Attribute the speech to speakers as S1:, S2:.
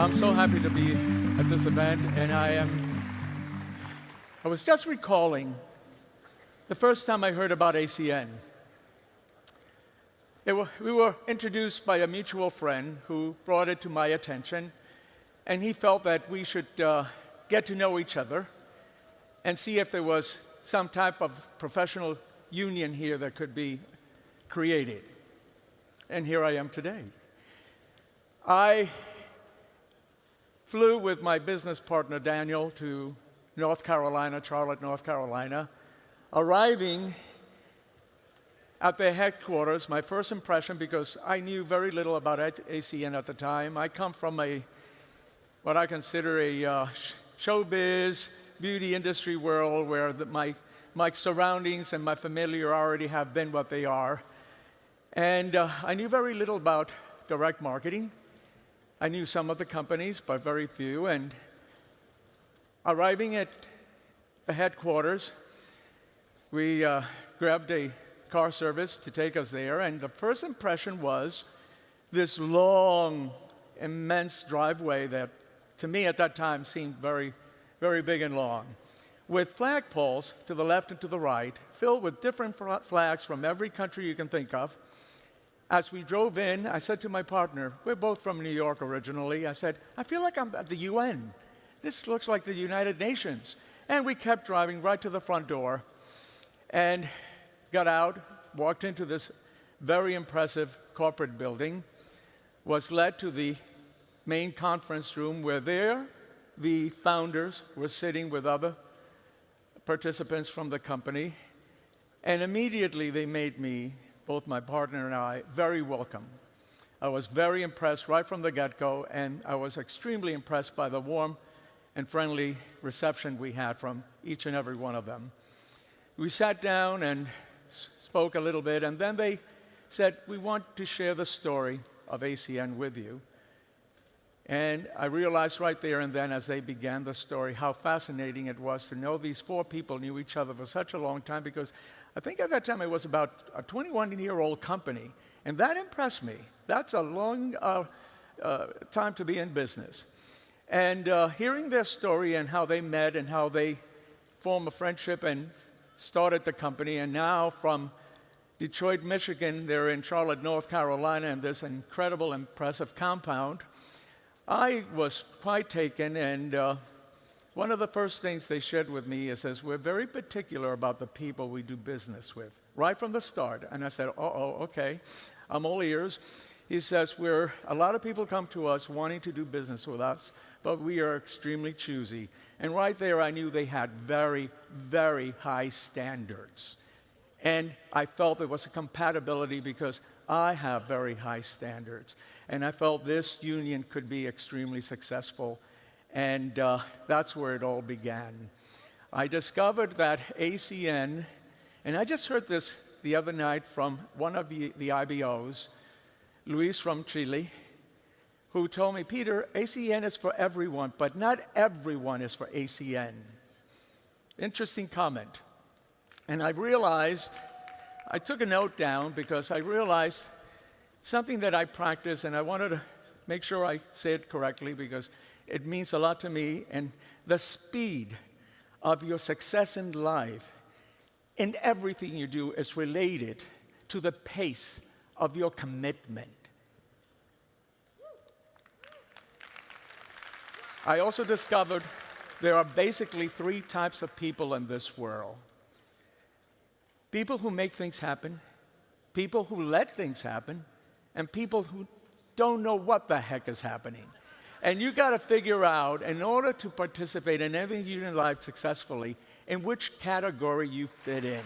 S1: I'm so happy to be at this event, and I was just recalling the first time I heard about ACN. We were introduced by a mutual friend who brought it to my attention, and he felt that we should get to know each other and see if there was some type of professional union here that could be created. And here I am today. I flew with my business partner, Daniel, to North Carolina, Charlotte, North Carolina. Arriving at their headquarters, my first impression, because I knew very little about ACN at the time. I come from what I consider a showbiz, beauty industry world where my surroundings and my familiarity have been what they are. And I knew very little about direct marketing. I knew some of the companies, but very few. And arriving at the headquarters, we grabbed a car service to take us there. And the first impression was this long, immense driveway that, to me at that time, seemed very, very big and long, with flagpoles to the left and to the right, filled with different flags from every country you can think of. As we drove in, I said to my partner, we're both from New York originally, I said, I feel like I'm at the UN. This looks like the United Nations. And we kept driving right to the front door and got out, walked into this very impressive corporate building, was led to the main conference room where the founders were sitting with other participants from the company. And immediately they made me, both my partner and I, very welcome. I was very impressed right from the get-go, and I was extremely impressed by the warm and friendly reception we had from each and every one of them. We sat down and spoke a little bit, and then they said, we want to share the story of ACN with you. And I realized right there and then, as they began the story, how fascinating it was to know these four people knew each other for such a long time, because I think at that time it was about a 21-year-old company, and that impressed me. That's a long time to be in business. And hearing their story and how they met and how they formed a friendship and started the company, and now from Detroit, Michigan, they're in Charlotte, North Carolina, and this incredible, impressive compound, I was quite taken, and one of the first things they shared with me is we're very particular about the people we do business with, right from the start. And I said, okay, I'm all ears. He says, a lot of people come to us wanting to do business with us, but we are extremely choosy. And right there, I knew they had very, very high standards. And I felt there was a compatibility because I have very high standards. And I felt this union could be extremely successful. And that's where it all began. I discovered that ACN, and I just heard this the other night from one of the IBOs, Luis from Chile, who told me, Peter, ACN is for everyone, but not everyone is for ACN. Interesting comment. And I realized, I took a note down because I realized something that I practice, and I wanted to make sure I say it correctly because it means a lot to me. And the speed of your success in life in everything you do is related to the pace of your commitment. I also discovered there are basically three types of people in this world. People who make things happen, people who let things happen, and people who don't know what the heck is happening. And you got to figure out, in order to participate in anything you do in life successfully, in which category you fit in.